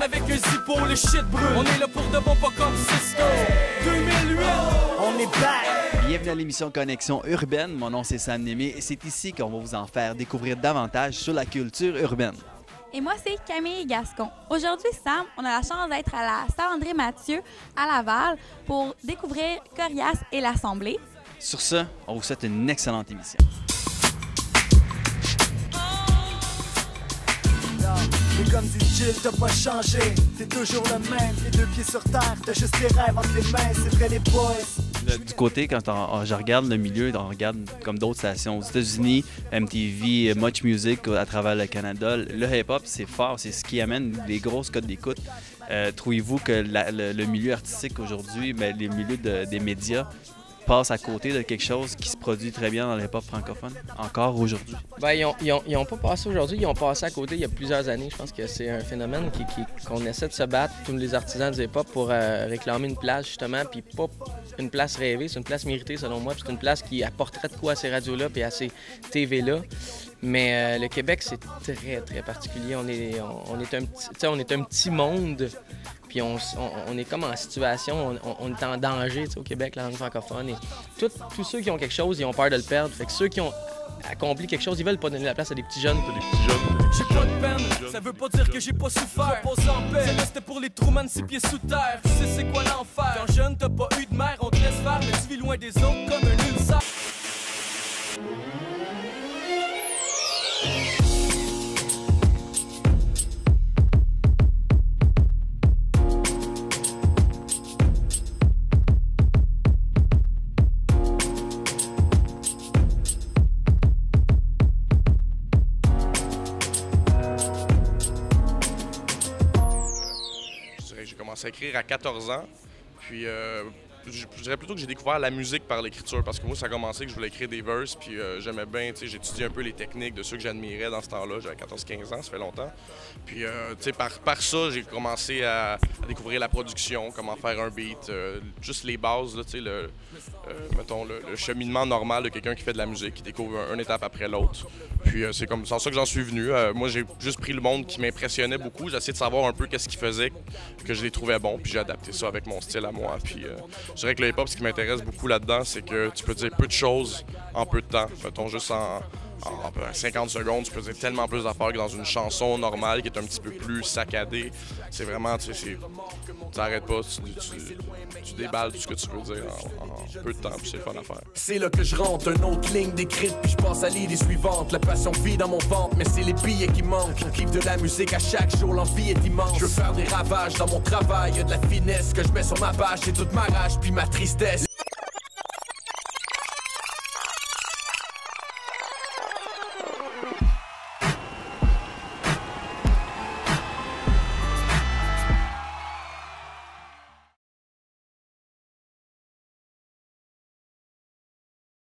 avec un zippo, le shit brûle. On est là pour de bon, pas comme Cisco. 2008, on est back. Bienvenue à l'émission Connexion Urbaine. Mon nom c'est Sam Némé et c'est ici qu'on va vous en faire découvrir davantage sur la culture urbaine. Et moi, c'est Camille Gascon. Aujourd'hui, Sam, on a la chance d'être à la Saint-André-Mathieu à Laval pour découvrir Corias et l'Assemblée. Sur ce, on vous souhaite une excellente émission. Et comme dit Jill, t'as pas changé, t'es toujours le même, les deux pieds sur terre, t'as juste tes rêves entre les mains, c'est vrai les boys. Du côté, quand je regarde le milieu, on regarde comme d'autres stations aux États-Unis, MTV, Much Music à travers le Canada, le hip-hop, c'est fort, c'est ce qui amène des grosses cotes d'écoute. Trouvez-vous que le milieu artistique aujourd'hui, les milieux des médias, passent à côté de quelque chose qui se produit très bien dans le hip-hop francophone, encore aujourd'hui? Bien, ils n'ont pas passé aujourd'hui, ils ont passé à côté il y a plusieurs années. Je pense que c'est un phénomène qu'on essaie de se battre, tous les artisans du hip-hop, pour réclamer une place, justement, puis pas une place rêvée, c'est une place méritée, selon moi, puis c'est une place qui apporterait de quoi à ces radios-là puis à ces TV-là. Mais le Québec, c'est très, très particulier. On est un petit monde. Puis on est comme en situation, on est en danger au Québec, la langue francophone. Et tous ceux qui ont quelque chose, ils ont peur de le perdre. Fait que ceux qui ont accompli quelque chose, ils veulent pas donner la place à des petits jeunes. J'ai pas de peine, ça veut pas dire que j'ai pas souffert. Celle-là c'était pour les Truman 6 pieds sous terre. Tu sais c'est quoi l'enfer? Quand jeune t'as pas eu de mère, on te laisse faire, mais tu vis loin des autres comme un ulcère. J'ai commencé à écrire à 14 ans, puis je dirais plutôt que j'ai découvert la musique par l'écriture, parce que moi, ça a commencé que je voulais écrire des verses, puis j'aimais bien, tu sais, j'étudiais un peu les techniques de ceux que j'admirais dans ce temps-là, j'avais 14-15 ans, ça fait longtemps. Puis, tu sais, par ça, j'ai commencé à découvrir la production, comment faire un beat, juste les bases, tu sais, mettons, le cheminement normal de quelqu'un qui fait de la musique, qui découvre une étape après l'autre. Puis c'est comme ça que j'en suis venu. Moi, j'ai juste pris le monde qui m'impressionnait beaucoup. J'ai essayé de savoir un peu qu'est-ce qu'il faisait, que je les trouvais bons, puis j'ai adapté ça avec mon style à moi. Puis je dirais que le hip-hop, ce qui m'intéresse beaucoup là-dedans, c'est que tu peux dire peu de choses en peu de temps. Mettons, juste en 50 secondes, tu peux dire tellement plus d'affaires que dans une chanson normale qui est un petit peu plus saccadée. C'est vraiment, tu sais, tu n'arrêtes pas, tu déballes tout ce que tu veux dire en peu de temps, puis c'est le fun à faire. C'est là que je rentre, une autre ligne d'écrite, puis je passe à l'idée suivante. La passion vit dans mon ventre, mais c'est les billets qui manquent. On kiffe de la musique à chaque jour, l'envie est immense. Je veux faire des ravages dans mon travail, y'a de la finesse que je mets sur ma page. C'est toute ma rage, puis ma tristesse.